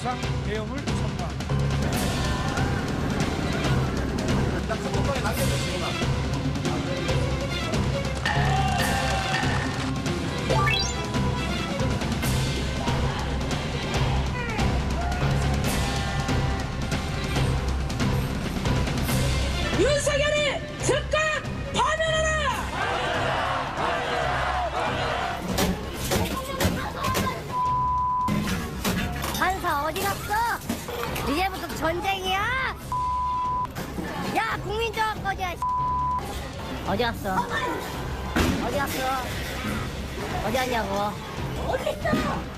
비상 계엄을 선포합니다. 윤석열이 즉각 파면하라! 판사 어디 갔어? 이제부터 전쟁이야? 야 국민정권이야. 어디 갔어? 어디 갔어? 어디 갔냐고? 어디 있어?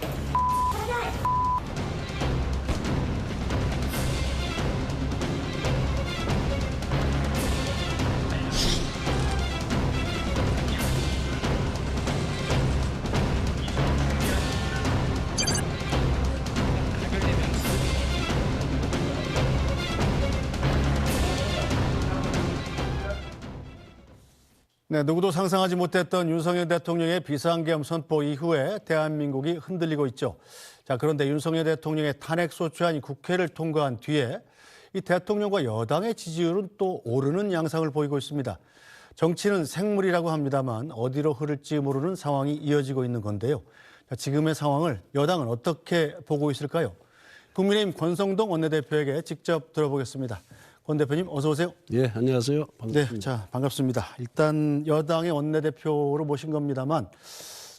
네, 누구도 상상하지 못했던 윤석열 대통령의 비상계엄 선포 이후에 대한민국이 흔들리고 있죠. 자, 그런데 윤석열 대통령의 탄핵소추안이 국회를 통과한 뒤에 이 대통령과 여당의 지지율은 또 오르는 양상을 보이고 있습니다. 정치는 생물이라고 합니다만 어디로 흐를지 모르는 상황이 이어지고 있는 건데요. 자, 지금의 상황을 여당은 어떻게 보고 있을까요? 국민의힘 권성동 원내대표에게 직접 들어보겠습니다. 권 대표님 어서 오세요. 예, 안녕하세요. 반갑습니다. 네, 자 반갑습니다. 일단 여당의 원내대표로 모신 겁니다만,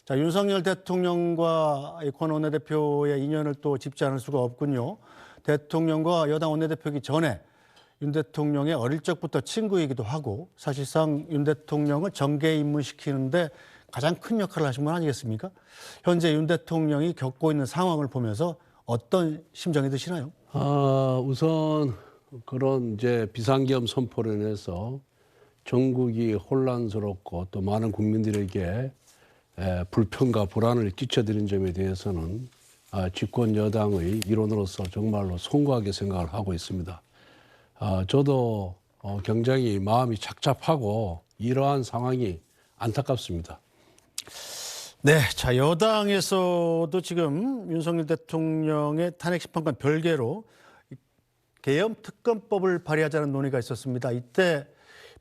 자 윤석열 대통령과 권 원내대표의 인연을 또 짚지 않을 수가 없군요. 대통령과 여당 원내대표이기 전에 윤 대통령의 어릴 적부터 친구이기도 하고 사실상 윤 대통령을 정계 입문시키는데 가장 큰 역할을 하신 분 아니겠습니까? 현재 윤 대통령이 겪고 있는 상황을 보면서 어떤 심정이 드시나요? 우선 그런 이제 비상계엄 선포로 인해서 전국이 혼란스럽고 또 많은 국민들에게 불편과 불안을 끼쳐드린 점에 대해서는 집권 여당의 일원으로서 정말로 송구하게 생각을 하고 있습니다. 저도 굉장히 마음이 착잡하고 이러한 상황이 안타깝습니다. 네, 자 여당에서도 지금 윤석열 대통령의 탄핵 심판과 별개로 계엄 특검법을 발의하자는 논의가 있었습니다. 이때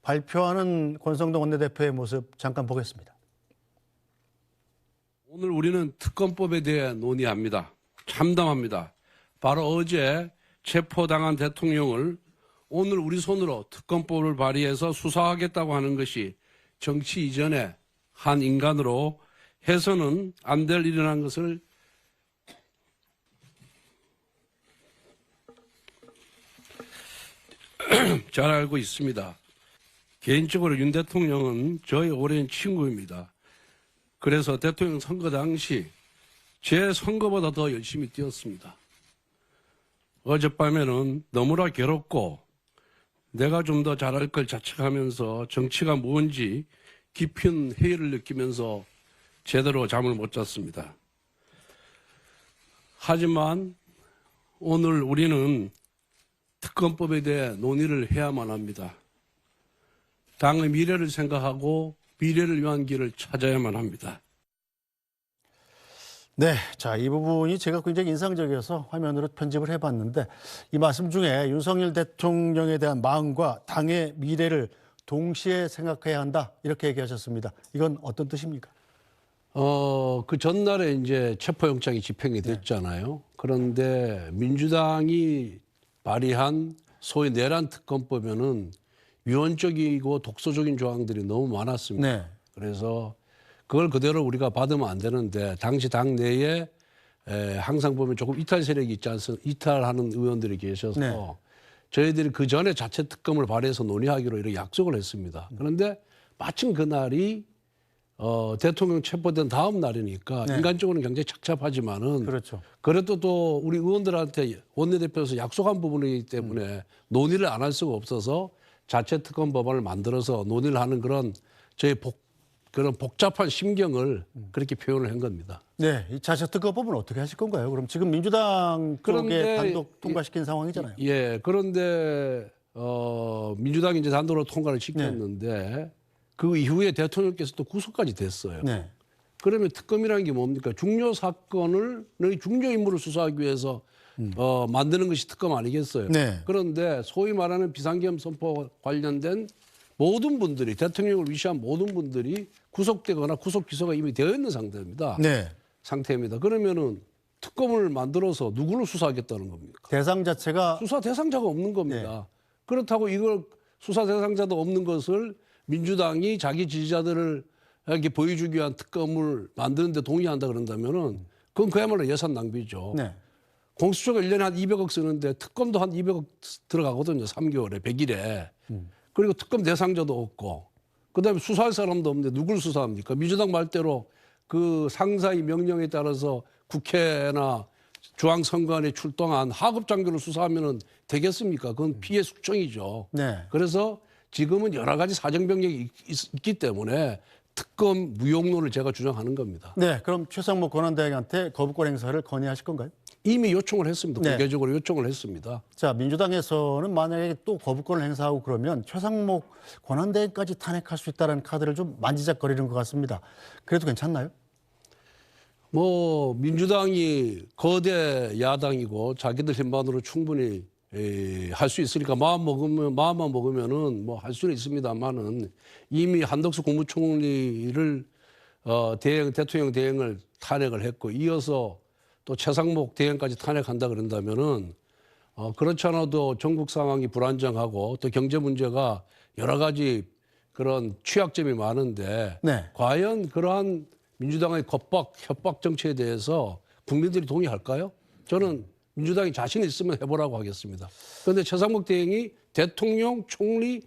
발표하는 권성동 원내대표의 모습 잠깐 보겠습니다. 오늘 우리는 특검법에 대해 논의합니다. 참담합니다. 바로 어제 체포당한 대통령을 오늘 우리 손으로 특검법을 발의해서 수사하겠다고 하는 것이 정치 이전에 한 인간으로 해서는 안 될 일이라는 것을 잘 알고 있습니다. 개인적으로 윤 대통령은 저의 오랜 친구입니다. 그래서 대통령 선거 당시 제 선거보다 더 열심히 뛰었습니다. 어젯밤에는 너무나 괴롭고 내가 좀 더 잘할 걸 자책하면서 정치가 뭔지 깊은 회의를 느끼면서 제대로 잠을 못 잤습니다. 하지만 오늘 우리는 특검법에 대해 논의를 해야만 합니다. 당의 미래를 생각하고 미래를 위한 길을 찾아야만 합니다. 네, 자, 이 부분이 제가 굉장히 인상적이어서 화면으로 편집을 해봤는데 이 말씀 중에 윤석열 대통령에 대한 마음과 당의 미래를 동시에 생각해야 한다 이렇게 얘기하셨습니다. 이건 어떤 뜻입니까? 그 전날에 이제 체포영장이 집행이 됐잖아요. 그런데 민주당이 발의한 소위 내란 특검법에는 위헌적이고 독소적인 조항들이 너무 많았습니다. 네. 그래서 그걸 그대로 우리가 받으면 안 되는데 당시 당 내에 항상 보면 조금 이탈 세력이 있지 않습니까? 이탈하는 의원들이 계셔서 네. 저희들이 그 전에 자체 특검을 발의해서 논의하기로 이렇게 약속을 했습니다. 그런데 마침 그날이 대통령 체포된 다음 날이니까 네. 인간적으로는 굉장히 착잡하지만은 그렇죠. 그래도 또 우리 의원들한테 원내대표에서 약속한 부분이기 때문에 논의를 안 할 수가 없어서 자체 특검 법안을 만들어서 논의를 하는 그런 저희 그런 복잡한 심경을 그렇게 표현을 한 겁니다. 네, 이 자체 특검법은 어떻게 하실 건가요? 그럼 지금 민주당 쪽에 그런데 단독 통과시킨 상황이잖아요. 예, 그런데 민주당이 이제 단독으로 통과를 시켰는데 그 이후에 대통령께서 또 구속까지 됐어요. 네. 그러면 특검이라는 게 뭡니까? 중요 사건을 너희 중요 인물을 수사하기 위해서 만드는 것이 특검 아니겠어요? 네. 그런데 소위 말하는 비상계엄 선포 관련된 모든 분들이 대통령을 위시한 모든 분들이 구속되거나 구속 기소가 이미 되어 있는 상태입니다. 네. 그러면은 특검을 만들어서 누구를 수사하겠다는 겁니까? 대상 자체가 수사 대상자가 없는 겁니다. 그렇다고 이걸 수사 대상자도 없는 것을 민주당이 자기 지지자들을 이렇게 보여주기 위한 특검을 만드는데 동의한다 그런다면은 그건 그야말로 예산 낭비죠. 네. 공수처가 1년에 한 200억 쓰는데 특검도 한 200억 들어가거든요. 3개월에, 100일에. 그리고 특검 대상자도 없고 그다음에 수사할 사람도 없는데 누굴 수사합니까? 민주당 말대로 그 상사의 명령에 따라서 국회나 중앙선관위에 출동한 하급 장교를 수사하면은 되겠습니까? 그건 피해 숙청이죠. 네. 그래서 지금은 여러 가지 사정병력이 있기 때문에 특검 무용론을 제가 주장하는 겁니다. 네. 그럼 최상목 권한대행한테 거부권 행사를 건의하실 건가요? 이미 요청을 했습니다. 네. 공개적으로 요청을 했습니다. 자, 민주당에서는 만약에 또 거부권을 행사하고 그러면 최상목 권한대행까지 탄핵할 수 있다는 카드를 좀 만지작거리는 것 같습니다. 그래도 괜찮나요? 뭐 민주당이 거대 야당이고 자기들 힘만으로 충분히 할 수 있으니까 마음만 먹으면은 뭐 할 수는 있습니다만은 이미 한덕수 국무총리를 대통령 대행을 탄핵을 했고 이어서 또 최상목 대행까지 탄핵한다 그런다면은 그렇지 않아도 전국 상황이 불안정하고 또 경제 문제가 여러 가지 그런 취약점이 많은데 네. 과연 그러한 민주당의 협박 정치에 대해서 국민들이 동의할까요? 저는 민주당이 자신 있으면 해보라고 하겠습니다. 그런데 최상목 대행이 대통령, 총리,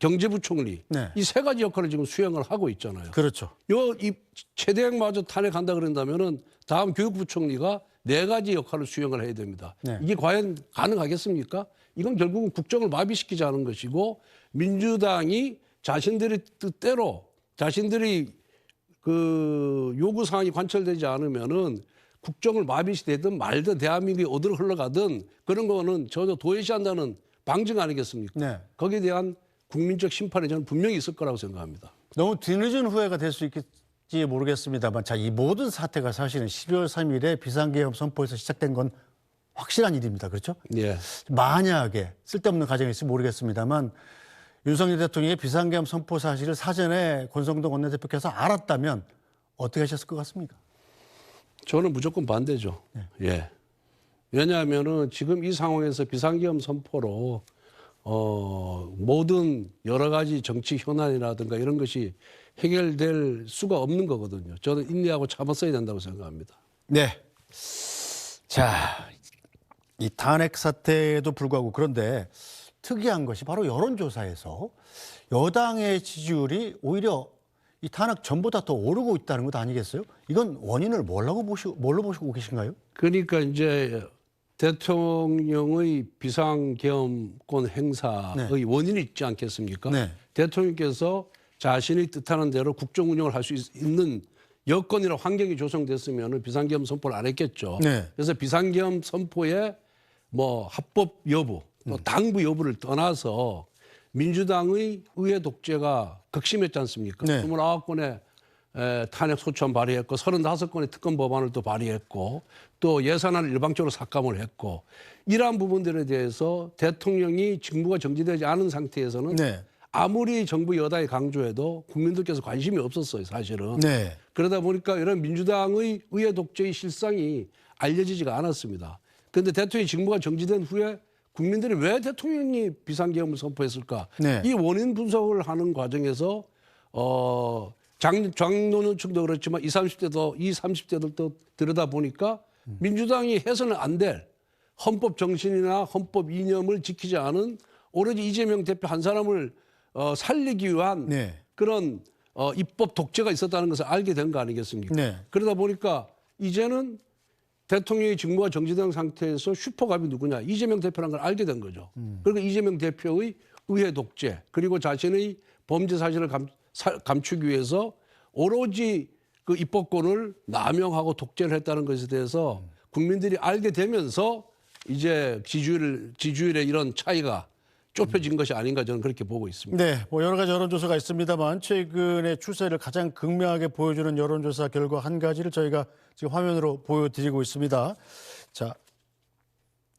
경제부총리 네. 이 세 가지 역할을 지금 수행을 하고 있잖아요. 그렇죠. 이 최대행마저 탄핵한다 그런다면은 다음 교육부총리가 네 가지 역할을 수행을 해야 됩니다. 네. 이게 과연 가능하겠습니까? 이건 결국은 국정을 마비시키자는 것이고 민주당이 자신들의 뜻대로 자신들이 그 요구 사항이 관철되지 않으면은 국정을 마비시되든 말든 대한민국이 어디로 흘러가든 그런 거는 전혀 도외시한다는 방증 아니겠습니까? 네. 거기에 대한 국민적 심판이 저는 분명히 있을 거라고 생각합니다. 너무 뒤늦은 후회가 될 수 있을지 모르겠습니다만 자, 이 모든 사태가 사실은 12월 3일에 비상계엄 선포에서 시작된 건 확실한 일입니다. 그렇죠? 예. 만약에 쓸데없는 가정이 있을지 모르겠습니다만 윤석열 대통령의 비상계엄 선포 사실을 사전에 권성동 원내대표께서 알았다면 어떻게 하셨을 것 같습니까? 저는 무조건 반대죠. 예. 왜냐하면은 지금 이 상황에서 비상계엄 선포로 모든 여러 가지 정치 현안이라든가 이런 것이 해결될 수가 없는 거거든요. 저는 인내하고 참았어야 된다고 생각합니다. 네. 자, 이 탄핵 사태에도 불구하고 그런데 특이한 것이 바로 여론조사에서 여당의 지지율이 오히려 이 탄핵 전보다 더 오르고 있다는 것 아니겠어요? 이건 원인을 뭘로 보시고 계신가요? 그러니까 이제 대통령의 비상계엄권 행사의 원인이 있지 않겠습니까? 네. 대통령께서 자신이 뜻하는 대로 국정 운영을 할 수 있는 여건이나 환경이 조성됐으면 비상계엄 선포를 안 했겠죠. 네. 그래서 비상계엄 선포의 뭐 합법 여부, 또 당부 여부를 떠나서 민주당의 의회 독재가 극심했지 않습니까? 네. 29건의 탄핵 소추안 발의했고 35건의 특검 법안을 또 발의했고 또 예산안을 일방적으로 삭감을 했고 이러한 부분들에 대해서 대통령이 직무가 정지되지 않은 상태에서는 네. 아무리 정부 여당이 강조해도 국민들께서 관심이 없었어요, 사실은. 네. 그러다 보니까 이런 민주당의 의회 독재의 실상이 알려지지가 않았습니다. 그런데 대통령이 직무가 정지된 후에 국민들이 왜 대통령이 비상계엄을 선포했을까? 네. 이 원인 분석을 하는 과정에서 장노년층도 그렇지만 20, 30대들도 들여다보니까 민주당이 해서는 안 될 헌법 정신이나 헌법 이념을 지키지 않은 오로지 이재명 대표 한 사람을 살리기 위한 네. 그런 입법 독재가 있었다는 것을 알게 된 거 아니겠습니까? 네. 그러다 보니까 이제는 대통령의 직무가 정지된 상태에서 슈퍼갑이 누구냐 이재명 대표라는 걸 알게 된 거죠. 그러니까 이재명 대표의 의회 독재 그리고 자신의 범죄 사실을 감추기 위해서 오로지 그 입법권을 남용하고 독재를 했다는 것에 대해서 국민들이 알게 되면서 이제 지지율의 이런 차이가 좁혀진 것이 아닌가 저는 그렇게 보고 있습니다. 네, 뭐 여러 가지 여론조사가 있습니다만 최근의 추세를 가장 극명하게 보여주는 여론조사 결과 한 가지를 저희가 지금 화면으로 보여드리고 있습니다. 자,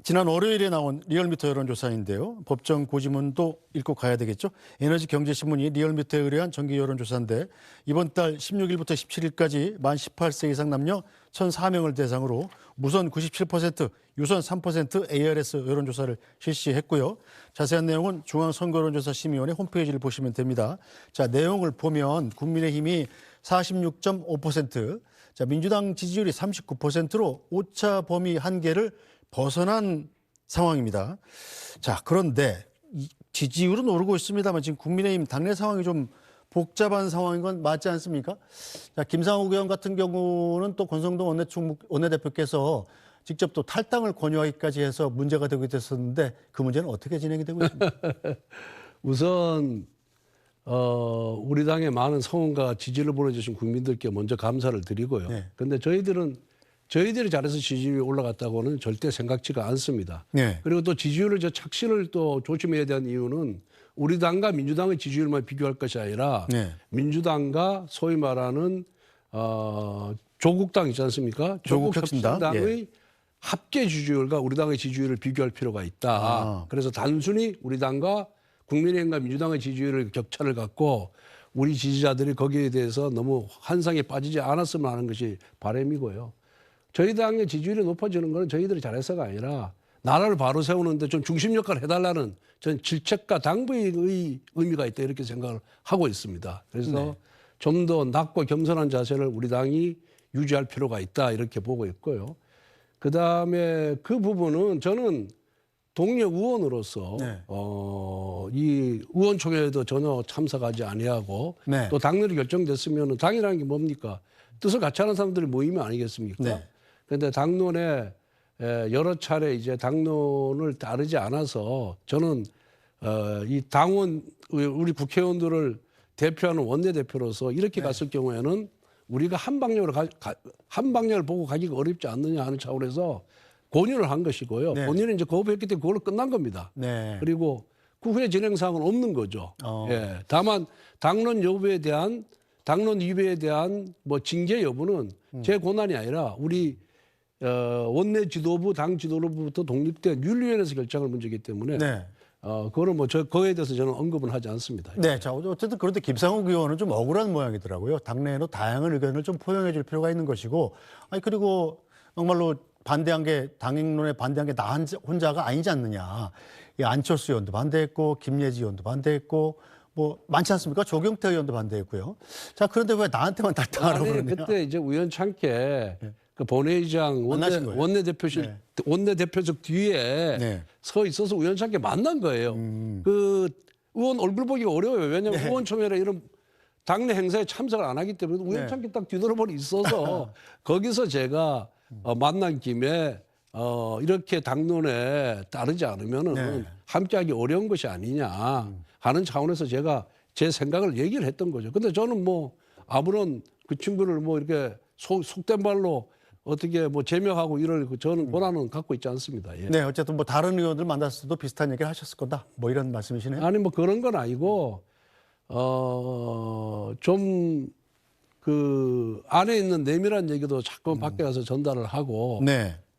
지난 월요일에 나온 리얼미터 여론조사인데요. 법정 고지문도 읽고 가야 되겠죠. 에너지경제신문이 리얼미터에 의뢰한 정기 여론조사인데 이번 달 16일부터 17일까지 만 18세 이상 남녀 1,004명을 대상으로 무선 97%, 유선 3% ARS 여론조사를 실시했고요. 자세한 내용은 중앙선거여론조사심의원회 홈페이지를 보시면 됩니다. 자, 내용을 보면 국민의힘이 46.5%, 자, 민주당 지지율이 39%로 오차 범위 한계를 벗어난 상황입니다. 자, 그런데 지지율은 오르고 있습니다만 지금 국민의힘 당내 상황이 좀 복잡한 상황인 건 맞지 않습니까? 자, 김상욱 의원 같은 경우는 또 권성동 원내대표께서 직접 또 탈당을 권유하기까지 해서 문제가 되고 있었는데 그 문제는 어떻게 진행이 되고 있습니까? 우선 우리 당의 많은 성원과 지지를 보내주신 국민들께 먼저 감사를 드리고요. 그런데 저희들이 잘해서 지지율이 올라갔다고는 절대 생각지가 않습니다. 네. 그리고 또 지지율을 착시를 또 조심해야 되는 이유는 우리 당과 민주당의 지지율만 비교할 것이 아니라 네. 민주당과 소위 말하는 조국당 있지 않습니까? 조국혁신당의 합계 지지율과 우리 당의 지지율을 비교할 필요가 있다. 그래서 단순히 우리 당과 국민의힘과 민주당의 지지율을 격차를 갖고 우리 지지자들이 거기에 대해서 너무 환상에 빠지지 않았으면 하는 것이 바람이고요. 저희 당의 지지율이 높아지는 것은 저희들이 잘해서가 아니라 나라를 바로 세우는데 좀 중심 역할을 해달라는 전 질책과 당부의 의미가 있다 이렇게 생각을 하고 있습니다. 그래서 좀 더 낮고 겸손한 자세를 우리 당이 유지할 필요가 있다 이렇게 보고 있고요. 그다음에 그 부분은 저는 동료 의원으로서 이 의원총회에도 전혀 참석하지 아니하고 또 당론이 결정됐으면 당이라는 게 뭡니까? 뜻을 같이 하는 사람들이 모이면 아니겠습니까? 그런데 당론에 여러 차례 이제 당론을 따르지 않아서 저는 이 당원 우리 국회의원들을 대표하는 원내대표로서 이렇게 갔을 경우에는 우리가 한 방향을 보고 가기가 어렵지 않느냐 하는 차원에서 권유를 한 것이고요. 본인은 이제 거부했기 때문에 그걸로 끝난 겁니다. 그리고 그 후에 진행 사항은 없는 거죠. 예. 다만 당론 여부에 대한 당론 위배에 대한 뭐 징계 여부는 제 권한이 아니라 우리 원내 지도부, 당 지도부부터 독립된 윤리위원회에서 결정할 문제이기 때문에 그거는 뭐 그거에 대해서 저는 언급은 하지 않습니다. 네, 자 어쨌든 그런데 김상욱 의원은 좀 억울한 모양이더라고요. 당내에도 다양한 의견을 좀 포용해 줄 필요가 있는 것이고, 아니 그리고 정말로 반대한 게 당론에 반대한 게 나 혼자가 아니지 않느냐. 이 안철수 의원도 반대했고, 김예지 의원도 반대했고. 뭐 많지 않습니까? 조경태 의원도 반대했고요. 자, 그런데 왜 나한테만 탈당하라고 그러냐? 그때 이제 우연찮게 그 본회의장 원내대표석 뒤에 서 있어서 우연찮게 만난 거예요. 그 의원 얼굴 보기가 어려워요. 왜냐하면 의원총회나 이런 당내 행사에 참석을 안 하기 때문에 우연찮게 딱 뒤돌아보니 있어서 거기서 제가 만난 김에 이렇게 당론에 따르지 않으면은 함께하기 어려운 것이 아니냐 하는 차원에서 제가 제 생각을 얘기를 했던 거죠. 근데 저는 뭐 아무런 그 친구를 뭐 이렇게 속된 말로 어떻게 뭐 제명하고 이럴 저는 권한은 갖고 있지 않습니다. 예. 네, 어쨌든 뭐 다른 의원들 만났을 때도 비슷한 얘기를 하셨을 거다. 뭐 이런 말씀이시네요. 아니 뭐 그런 건 아니고 좀 그 안에 있는 내밀한 얘기도 자꾸 밖에 가서 전달을 하고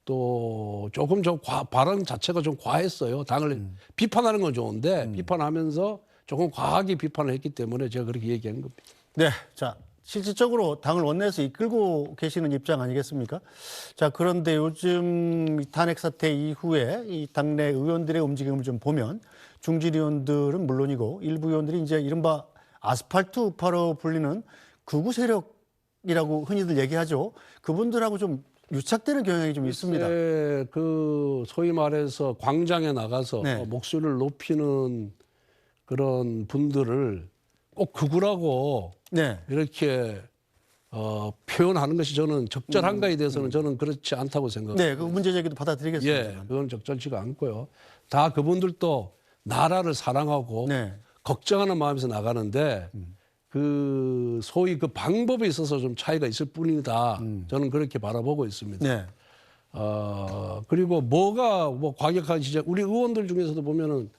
또 조금 발언 자체가 좀 과했어요. 당을 비판하는 건 좋은데 비판하면서 조금 과하게 비판을 했기 때문에 제가 그렇게 얘기한 겁니다. 네, 자 실질적으로 당을 원내에서 이끌고 계시는 입장 아니겠습니까? 자, 그런데 요즘 탄핵 사태 이후에 이 당내 의원들의 움직임을 좀 보면 중진 의원들은 물론이고 일부 의원들이 이제 이른바 아스팔트 우파로 불리는 극우 세력이라고 흔히들 얘기하죠. 그분들하고 좀 유착되는 경향이 좀 있습니다. 그 소위 말해서 광장에 나가서 목소리를 높이는 그런 분들을 꼭 극우라고 이렇게 표현하는 것이 저는 적절한가에 대해서는 저는 그렇지 않다고 생각합니다. 네, 그 문제 제기도 받아들이겠습니다. 예, 그건 적절치가 않고요. 다 그분들도 나라를 사랑하고 걱정하는 마음에서 나가는데 그 소위 그 방법에 있어서 좀 차이가 있을 뿐이다. 저는 그렇게 바라보고 있습니다. 그리고 뭐가 뭐 과격한 지적, 우리 의원들 중에서도 보면은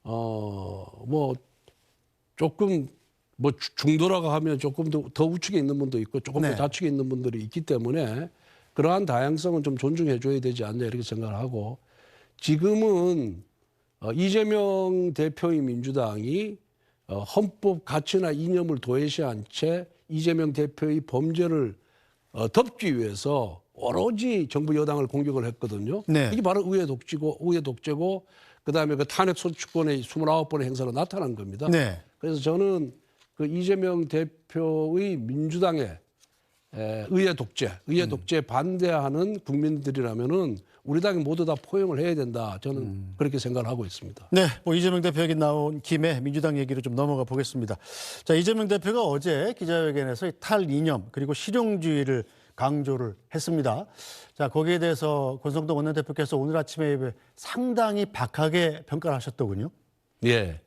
뭐 조금 뭐 중도라고 하면 조금 더 우측에 있는 분도 있고 조금 네. 더 좌측에 있는 분들이 있기 때문에 그러한 다양성은 좀 존중해 줘야 되지 않냐 이렇게 생각을 하고 지금은 이재명 대표의 민주당이 헌법 가치나 이념을 도외시한 채 이재명 대표의 범죄를 덮기 위해서 오로지 정부 여당을 공격을 했거든요. 네. 이게 바로 의회 독재고 그다음에 그 탄핵 소추권의 29번의 행사로 나타난 겁니다. 네. 그래서 저는 그 이재명 대표의 민주당의 의회 독재 반대하는 국민들이라면은 우리 당이 모두 다 포용을 해야 된다. 저는 그렇게 생각을 하고 있습니다. 네, 뭐 이재명 대표 얘기 나온 김에 민주당 얘기로 좀 넘어가 보겠습니다. 자, 이재명 대표가 어제 기자회견에서 이 탈이념 그리고 실용주의를 강조를 했습니다. 자, 거기에 대해서 권성동 원내대표께서 오늘 아침에 상당히 박하게 평가를 하셨더군요. 예.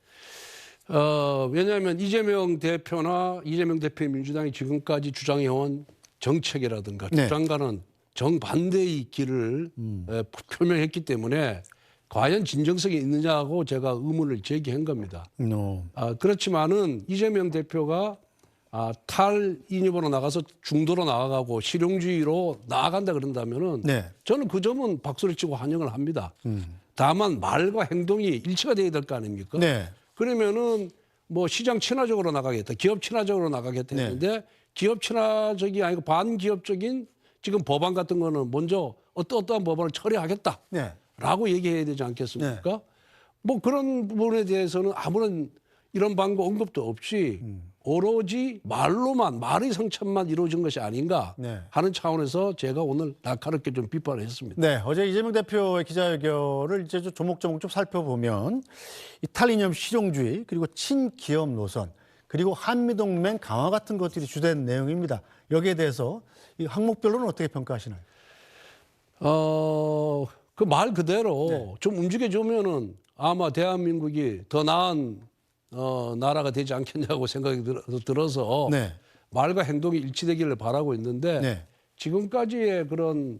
왜냐하면 이재명 대표나 이재명 대표의 민주당이 지금까지 주장해온 정책이라든가 네. 주장과는 정반대의 길을 표명했기 때문에 과연 진정성이 있느냐고 제가 의문을 제기한 겁니다. 그렇지만은 이재명 대표가 탈이념으로 나가서 중도로 나아가고 실용주의로 나아간다 그런다면은 네. 저는 그 점은 박수를 치고 환영을 합니다. 다만 말과 행동이 일치가 돼야 될 거 아닙니까? 네. 그러면은 뭐 시장 친화적으로 나가겠다, 기업 친화적으로 나가겠다 했는데 기업 친화적이 아니고 반기업적인 지금 법안 같은 거는 먼저 어떠한 법안을 처리하겠다라고 네. 얘기해야 되지 않겠습니까? 뭐 그런 부분에 대해서는 아무런 이런 방법 언급도 없이 오로지 말의 성찬만 이루어진 것이 아닌가 네. 하는 차원에서 제가 오늘 날카롭게 좀 비판을 했습니다. 네, 어제 이재명 대표의 기자회견을 이제 좀 조목조목 좀 살펴보면 이 탈이념 실용주의 그리고 친기업 노선 그리고 한미동맹 강화 같은 것들이 주된 내용입니다. 여기에 대해서 이 항목별로는 어떻게 평가하시나요? 그 말 그대로 좀 움직여주면은 아마 대한민국이 더 나은 나라가 되지 않겠냐고 생각이 들어서 네. 말과 행동이 일치되기를 바라고 있는데 네. 지금까지의 그런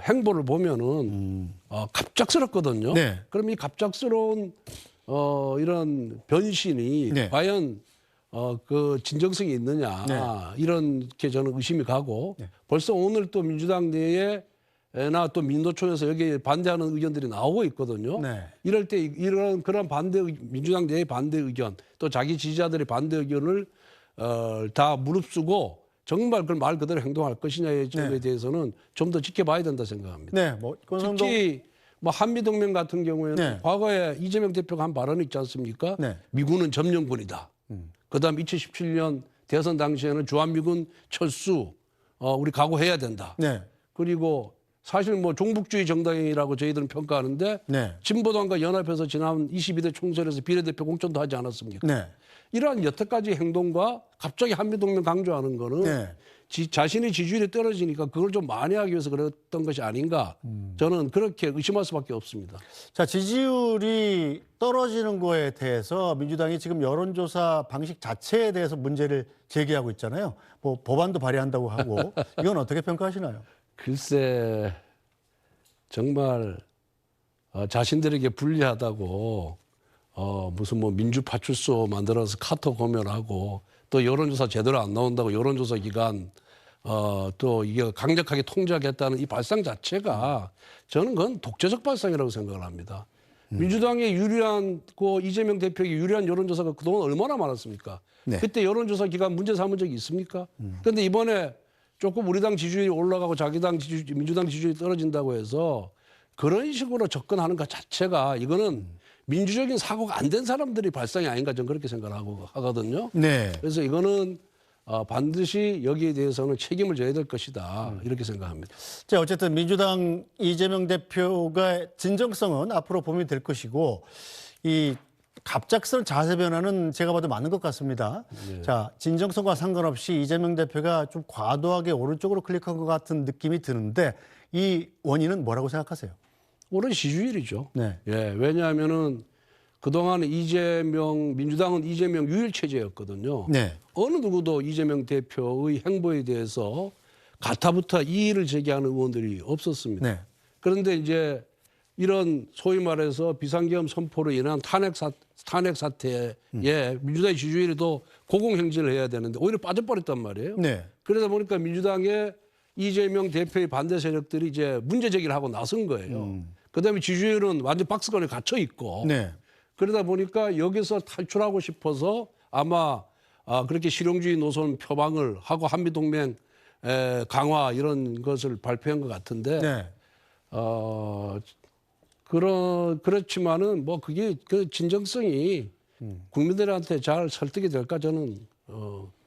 행보를 보면은 갑작스럽거든요. 네. 그럼 이 갑작스러운 이런 변신이 네. 과연 그 진정성이 있느냐 이렇게 저는 의심이 가고 벌써 오늘 또 민주당 내에 나 또 민노총에서 여기에 반대하는 의견들이 나오고 있거든요. 네. 이럴 때 그런 민주당 내의 반대 의견 또 자기 지지자들의 반대 의견을 다 무릅쓰고 정말 그걸 말 그대로 행동할 것이냐에 점에 대해서는 좀 더 지켜봐야 된다 생각합니다. 네, 뭐 권성동 특히 뭐 한미동맹 같은 경우에는 과거에 이재명 대표가 한 발언이 있지 않습니까? 네. 미군은 점령군이다. 그다음 2017년 대선 당시에는 주한미군 철수 우리 각오해야 된다. 네. 그리고 사실 뭐 종북주의 정당이라고 저희들은 평가하는데 네. 진보당과 연합해서 지난 22대 총선에서 비례대표 공천도 하지 않았습니까? 네. 이러한 여태까지 행동과 갑자기 한미동맹 강조하는 거는 네. 자신의 지지율이 떨어지니까 그걸 좀 만회하기 위해서 그랬던 것이 아닌가 저는 그렇게 의심할 수밖에 없습니다. 자, 지지율이 떨어지는 거에 대해서 민주당이 지금 여론조사 방식 자체에 대해서 문제를 제기하고 있잖아요. 뭐 법안도 발의한다고 하고 이건 어떻게 평가하시나요? 글쎄 정말 자신들에게 불리하다고 무슨 뭐 민주파출소 만들어서 카톡 공연하고 또 여론조사 제대로 안 나온다고 여론조사 기간 또 이게 강력하게 통제하겠다는 이 발상 자체가 저는 그건 독재적 발상이라고 생각을 합니다. 민주당에 유리한 그 이재명 대표에게 유리한 여론조사가 그동안 얼마나 많았습니까? 네. 그때 여론조사 기간 문제 삼은 적이 있습니까? 그런데 이번에 조금 우리 당 지지율이 올라가고 자기 당 민주당 지지율이 떨어진다고 해서 그런 식으로 접근하는 것 자체가 이거는 민주적인 사고가 안 된 사람들이 발상이 아닌가 저는 그렇게 생각을 하거든요. 네. 그래서 이거는 반드시 여기에 대해서는 책임을 져야 될 것이다 이렇게 생각합니다. 자, 어쨌든 민주당 이재명 대표가 진정성은 앞으로 보면 될 것이고 이 갑작스러운 자세 변화는 제가 봐도 맞는 것 같습니다. 자, 진정성과 상관없이 이재명 대표가 좀 과도하게 오른쪽으로 클릭한 것 같은 느낌이 드는데 이 원인은 뭐라고 생각하세요? 오른 지지율이죠. 네. 예, 왜냐하면은 그동안 민주당은 이재명 유일 체제였거든요. 네. 어느 누구도 이재명 대표의 행보에 대해서 가타부타 이의를 제기하는 의원들이 없었습니다. 네. 그런데 이제 이런 소위 말해서 비상계엄 선포로 인한 탄핵 사태에 민주당의 지지율이 더 고공행진을 해야 되는데 오히려 빠져버렸단 말이에요. 네. 그러다 보니까 민주당의 이재명 대표의 반대 세력들이 이제 문제 제기를 하고 나선 거예요. 그다음에 지지율은 완전 박스권에 갇혀 있고 네. 그러다 보니까 여기서 탈출하고 싶어서 아마 그렇게 실용주의 노선 표방을 하고 한미동맹 강화 이런 것을 발표한 것 같은데 네. 그렇지만은 뭐 그게 그 진정성이 국민들한테 잘 설득이 될까 저는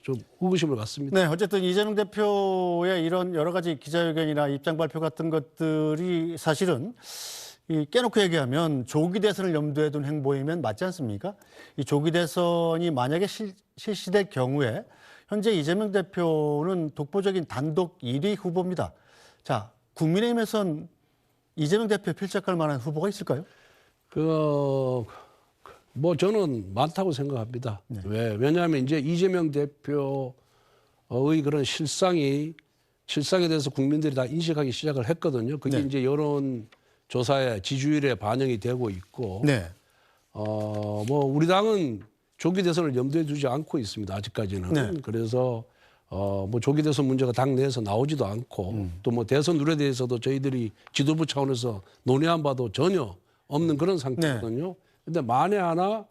좀 의구심을 갖습니다. 네, 어쨌든 이재명 대표의 이런 여러 가지 기자회견이나 입장 발표 같은 것들이 사실은 깨놓고 얘기하면 조기 대선을 염두에 둔 행보이면 맞지 않습니까? 이 조기 대선이 만약에 실시될 경우에 현재 이재명 대표는 독보적인 단독 1위 후보입니다. 자, 국민의힘에선 이재명 대표 필적할 만한 후보가 있을까요? 뭐 저는 많다고 생각합니다. 왜냐하면 이제 이재명 대표의 그런 실상에 대해서 국민들이 다 인식하기 시작을 했거든요. 그게 네. 이제 여론 조사에 지지율에 반영이 되고 있고, 네. 뭐 우리 당은 조기 대선을 염두에 두지 않고 있습니다. 아직까지는. 네. 그래서 뭐 조기 대선 문제가 당 내에서 나오지도 않고 또 뭐 대선 룰에 대해서도 저희들이 지도부 차원에서 논의한 바도 전혀 없는 그런 상태거든요. 근데 만에 하나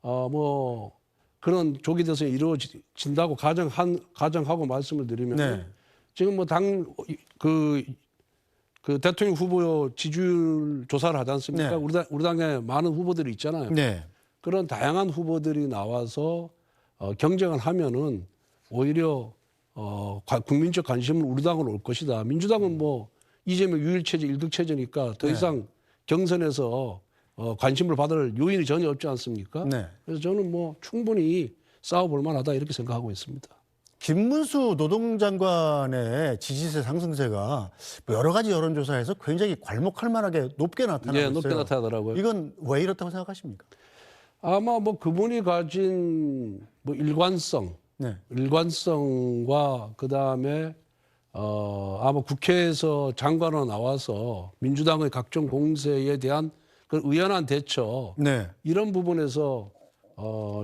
뭐 그런 조기 대선이 이루어진다고 가정하고 말씀을 드리면 네. 지금 뭐 그 대통령 후보 지지율 조사를 하지 않습니까? 네. 우리 당에 많은 후보들이 있잖아요. 네. 그런 다양한 후보들이 나와서 경쟁을 하면은 오히려 국민적 관심은 우리 당으로 올 것이다. 민주당은 뭐 이재명 유일체제, 일극체제니까 더 이상 경선에서 관심을 받을 요인이 전혀 없지 않습니까? 네. 그래서 저는 뭐 충분히 싸워볼 만하다 이렇게 생각하고 있습니다. 김문수 노동장관의 지지세 상승세가 여러 가지 여론조사에서 굉장히 괄목할 만하게 높게 나타나고 있어요. 높게 나타나더라고요. 이건 왜 이렇다고 생각하십니까? 아마 뭐 그분이 가진 뭐 일관성과 그 다음에 아마 국회에서 장관으로 나와서 민주당의 각종 공세에 대한 그 의연한 대처 네. 이런 부분에서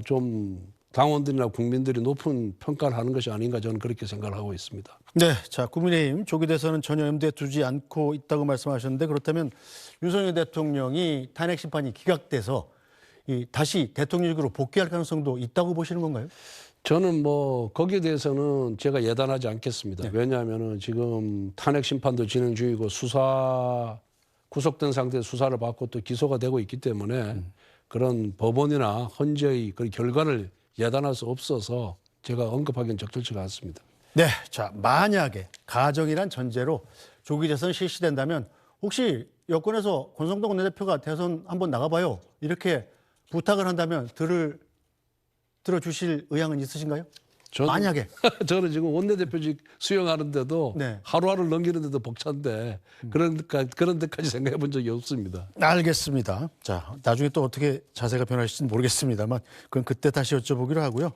좀 당원들이나 국민들이 높은 평가를 하는 것이 아닌가 저는 그렇게 생각을 하고 있습니다. 네, 자 국민의힘 조기 대선은 전혀 염두에 두지 않고 있다고 말씀하셨는데 그렇다면 윤석열 대통령이 탄핵 심판이 기각돼서 다시 대통령직으로 복귀할 가능성도 있다고 보시는 건가요? 저는 뭐 거기에 대해서는 제가 예단하지 않겠습니다. 왜냐하면은 지금 탄핵 심판도 진행 중이고 구속된 상태에서 수사를 받고 또 기소가 되고 있기 때문에 그런 법원이나 헌재의 그 결과를 예단할 수 없어서 제가 언급하기는 적절치가 않습니다. 네, 자 만약에 가정이란 전제로 조기 대선 실시된다면 혹시 여권에서 권성동 원내대표가 대선 한번 나가봐요 이렇게 부탁을 한다면 들어주실 의향은 있으신가요? 만약에 저는 지금 원내대표직 수용하는데도 네. 하루하루를 넘기는데도 벅찬데 그런 데까지 생각해 본 적이 없습니다. 알겠습니다. 자 나중에 또 어떻게 자세가 변하실지는 모르겠습니다만 그건 그때 다시 여쭤보기로 하고요.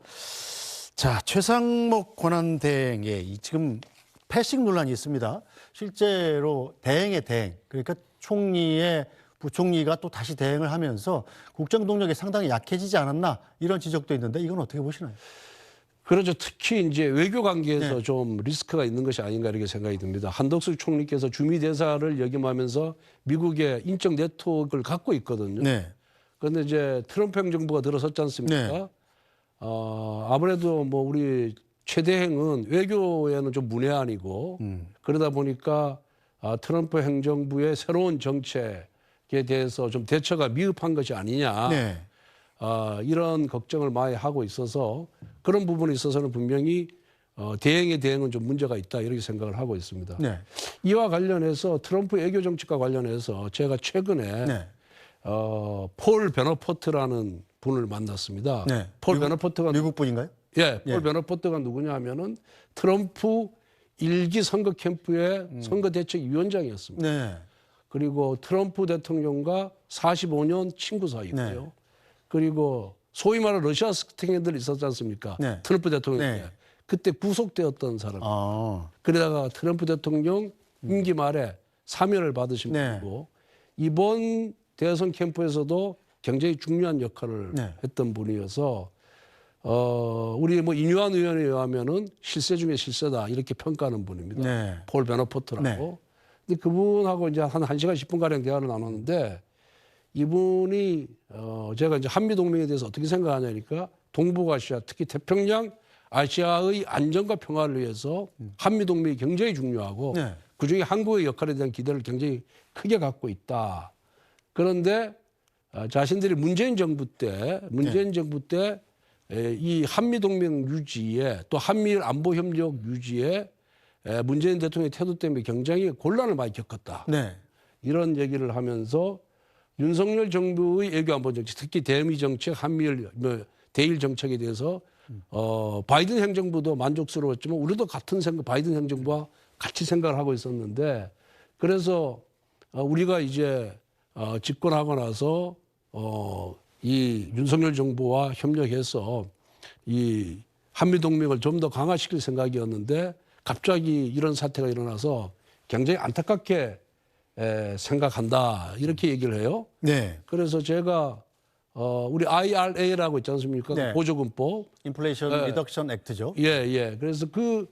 자 최상목 권한대행에 지금 패싱 논란이 있습니다. 실제로 대행의 대행 그러니까 총리의 부총리가 또 다시 대행을 하면서 국정 동력이 상당히 약해지지 않았나 이런 지적도 있는데 이건 어떻게 보시나요? 그렇죠. 특히 이제 외교 관계에서 좀 리스크가 있는 것이 아닌가 이렇게 생각이 듭니다. 한덕수 총리께서 주미 대사를 역임하면서 미국의 인적 네트워크를 갖고 있거든요. 네. 그런데 이제 트럼프 행정부가 들어섰지 않습니까? 네. 아무래도 뭐 우리 최 대행은 외교에는 좀 문외한이고 그러다 보니까 트럼프 행정부의 새로운 정책에 대해서 좀 대처가 미흡한 것이 아니냐. 네. 이런 걱정을 많이 하고 있어서 그런 부분에 있어서는 분명히 대행의 대응은 좀 문제가 있다 이렇게 생각을 하고 있습니다. 네. 이와 관련해서 트럼프 외교 정책과 관련해서 제가 최근에 네. 폴 베너포트라는 분을 만났습니다. 네. 폴 베너포트가 미국 분인가요? 예, 폴 베너포트가 누구냐 하면은 트럼프 1기 선거 캠프의 선거대책위원장이었습니다. 네. 그리고 트럼프 대통령과 45년 친구 사이고요. 네. 그리고 소위 말하는 러시아 스팅들이 있었지 않습니까? 네. 트럼프 대통령 때. 네. 그때 구속되었던 사람. 아. 그러다가 트럼프 대통령 임기 말에 사면을 받으신 네. 분이고 이번 대선 캠프에서도 굉장히 중요한 역할을 네. 했던 분이어서 우리 뭐 인유한 의원에 의하면은 실세 중에 실세다 이렇게 평가하는 분입니다. 네. 폴 베너포트라고. 근데 그분하고 이제 한 1시간 10분 가량 대화를 나눴는데 이분이 제가 이제 한미 동맹에 대해서 어떻게 생각하냐니까 동북아시아 특히 태평양 아시아의 안정과 평화를 위해서 한미 동맹이 굉장히 중요하고 네. 그중에 한국의 역할에 대한 기대를 굉장히 크게 갖고 있다. 그런데 자신들이 문재인 정부 때 이 한미 동맹 유지에 또 한미일 안보 협력 유지에 문재인 대통령의 태도 때문에 굉장히 곤란을 많이 겪었다. 네. 이런 얘기를 하면서 윤석열 정부의 외교 안보 정책, 특히 대미 정책, 한미일 대일 정책에 대해서 바이든 행정부도 만족스러웠지만 우리도 같은 생각, 바이든 행정부와 같이 생각을 하고 있었는데 그래서 우리가 이제 집권하고 나서 이 윤석열 정부와 협력해서 이 한미 동맹을 좀 더 강화시킬 생각이었는데 갑자기 이런 사태가 일어나서 굉장히 안타깝게 생각한다 이렇게 얘기를 해요. 네. 그래서 제가 우리 IRA라고 있지 않습니까? 네. 보조금법. 인플레이션 리덕션 액트죠. 예. 그래서 그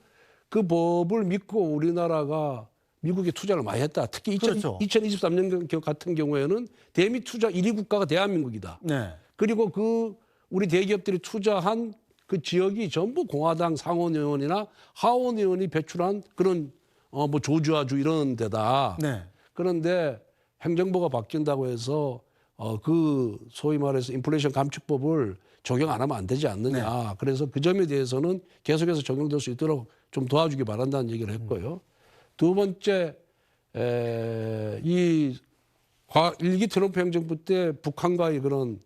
법을 믿고 우리나라가 미국에 투자를 많이 했다. 특히 그렇죠. 2023년 같은 경우에는 대미 투자 1위 국가가 대한민국이다. 네. 그리고 우리 대기업들이 투자한 그 지역이 전부 공화당 상원 의원이나 하원 의원이 배출한 그런 뭐 조주아주 이런 데다. 네. 그런데 행정부가 바뀐다고 해서 그 소위 말해서 인플레이션 감축법을 적용 안 하면 안 되지 않느냐. 그래서 그 점에 대해서는 계속해서 적용될 수 있도록 좀 도와주기 바란다는 얘기를 했고요. 두 번째, 이 1기 트럼프 행정부 때 북한과의 그런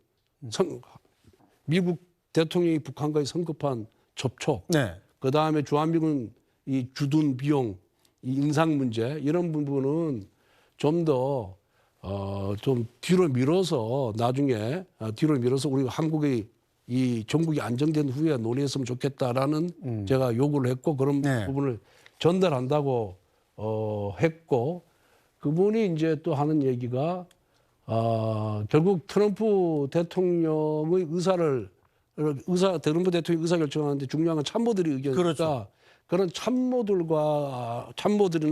미국 대통령이 북한과의 성급한 접촉, 네. 그 다음에 주한미군 이 주둔 비용, 이 인상 문제 이런 부분은 좀 더 좀 뒤로 밀어서 나중에 뒤로 밀어서 우리 한국의 이 전국이 안정된 후에 논의했으면 좋겠다라는 제가 요구를 했고 그런 네. 부분을 전달한다고 했고 그분이 이제 또 하는 얘기가 결국 트럼프 대통령의 트럼프 대통령이 의사결정하는데 중요한 건 참모들의 의견이니까 그렇죠. 그런 참모들이나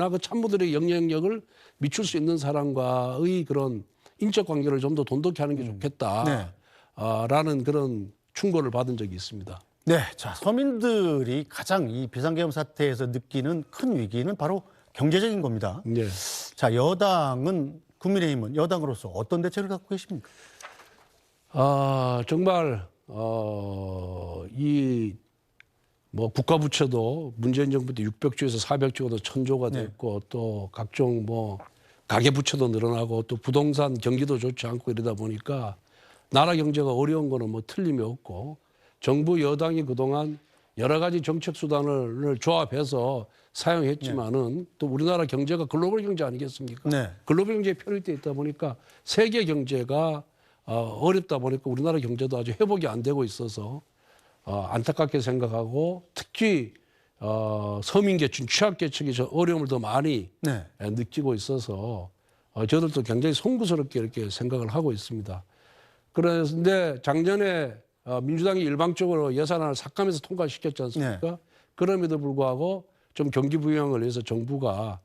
그 참모들의 영향력을 미칠 수 있는 사람과의 그런 인적 관계를 좀 더 돈독히 하는 게 좋겠다. 네. 라는 그런 충고를 받은 적이 있습니다. 네. 자, 서민들이 가장 이 비상계엄 사태에서 느끼는 큰 위기는 바로 경제적인 겁니다. 네. 자, 여당은 국민의힘은 여당으로서 어떤 대책을 갖고 계십니까? 정말 이 뭐 국가 부채도 문재인 정부 때 600조에서 400조가 1000조가 됐고 또 각종 뭐 가계 부채도 늘어나고 또 부동산 경기도 좋지 않고 이러다 보니까 나라 경제가 어려운 거는 뭐 틀림이 없고 정부 여당이 그동안 여러 가지 정책 수단을 조합해서 사용했지만은 또 우리나라 경제가 글로벌 경제 아니겠습니까? 네. 글로벌 경제에 편입돼 있다 보니까 세계 경제가 어렵다 보니까 우리나라 경제도 아주 회복이 안 되고 있어서 안타깝게 생각하고 특히 서민계층, 취약계층이 저 어려움을 더 많이 네. 느끼고 있어서 저들도 굉장히 송구스럽게 이렇게 생각을 하고 있습니다. 그런데 작년에 민주당이 일방적으로 예산안을 삭감해서 통과시켰지 않습니까? 그럼에도 불구하고 좀 경기 부양을 위해서 정부가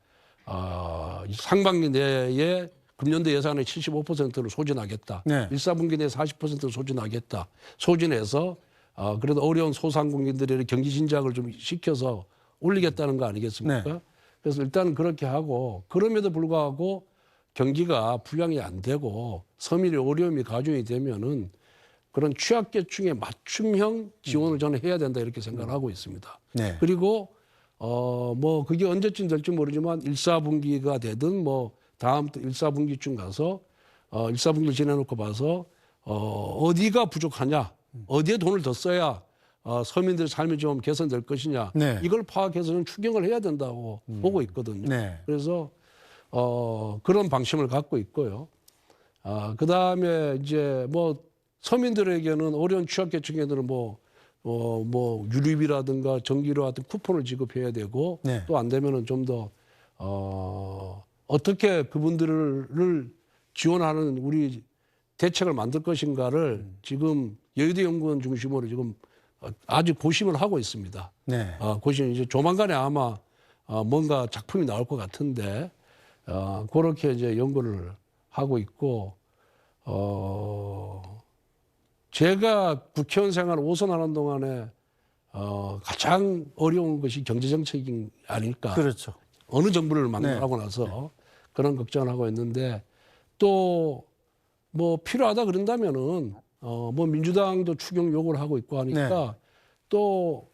상반기 내에 금년도 예산의 75%를 소진하겠다. 네. 1사분기 내에 40%를 소진하겠다. 소진해서 그래도 어려운 소상공인들의 경기 진작을 좀 시켜서 올리겠다는 거 아니겠습니까? 네. 그래서 일단 그렇게 하고 그럼에도 불구하고 경기가 부양이 안 되고 서민의 어려움이 가중이 되면은 그런 취약계층에 맞춤형 지원을 저는 해야 된다 이렇게 생각을 하고 있습니다. 네. 그리고 뭐 그게 언제쯤 될지 모르지만 1사분기가 되든 뭐 다음 1사분기쯤 가서 1사분기를 지내놓고 봐서 어디가 부족하냐, 어디에 돈을 더 써야 서민들의 삶이 좀 개선될 것이냐, 네. 이걸 파악해서는 추경을 해야 된다고 보고 있거든요. 네. 그래서 그런 방침을 갖고 있고요. 그 다음에 이제 뭐 서민들에게는 어려운 취약계층에들은 뭐 유류비라든가 전기료 같은 쿠폰을 지급해야 되고 네. 또 안 되면은 좀 더 어떻게 그분들을 지원하는 우리 대책을 만들 것인가를 지금 여의도 연구원 중심으로 지금 아주 고심을 하고 있습니다. 네. 고심 이제 조만간에 아마 뭔가 작품이 나올 것 같은데 그렇게 이제 연구를 하고 있고 제가 국회의원 생활 5선 하는 동안에 가장 어려운 것이 경제정책이 아닐까. 그렇죠. 어느 정부를 만나고 나서 그런 걱정을 하고 있는데 또 뭐 필요하다 그런다면은 뭐 민주당도 추경 요구를 하고 있고 하니까 또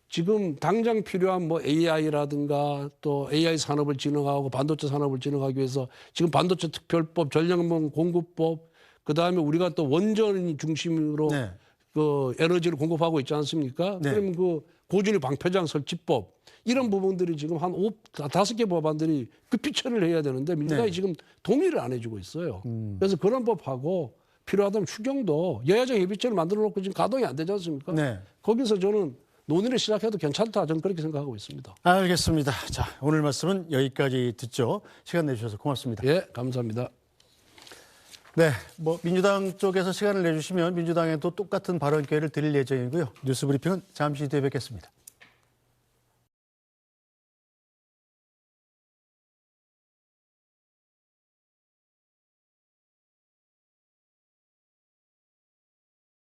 지금 당장 필요한 뭐 AI라든가 또 AI 산업을 진흥하고 반도체 산업을 진흥하기 위해서 지금 반도체 특별법, 전력망 공급법, 그 다음에 우리가 또 원전 중심으로 네. 그 에너지를 공급하고 있지 않습니까? 네. 그럼 그 고준위 방패장 설치법 이런 부분들이 지금 한 5개 법안들이 급히 처리를 해야 되는데 민주당이 네. 지금 동의를 안 해주고 있어요. 그래서 그런 법하고 필요하다면 추경도 여야정 협의체를 만들어 놓고 지금 가동이 안 되지 않습니까? 네. 거기서 저는 논의를 시작해도 괜찮다. 저는 그렇게 생각하고 있습니다. 알겠습니다. 자, 오늘 말씀은 여기까지 듣죠. 시간 내주셔서 고맙습니다. 예, 감사합니다. 네, 뭐 민주당 쪽에서 시간을 내주시면 민주당에도 똑같은 발언 기회를 드릴 예정이고요. 뉴스 브리핑은 잠시 뒤에 뵙겠습니다.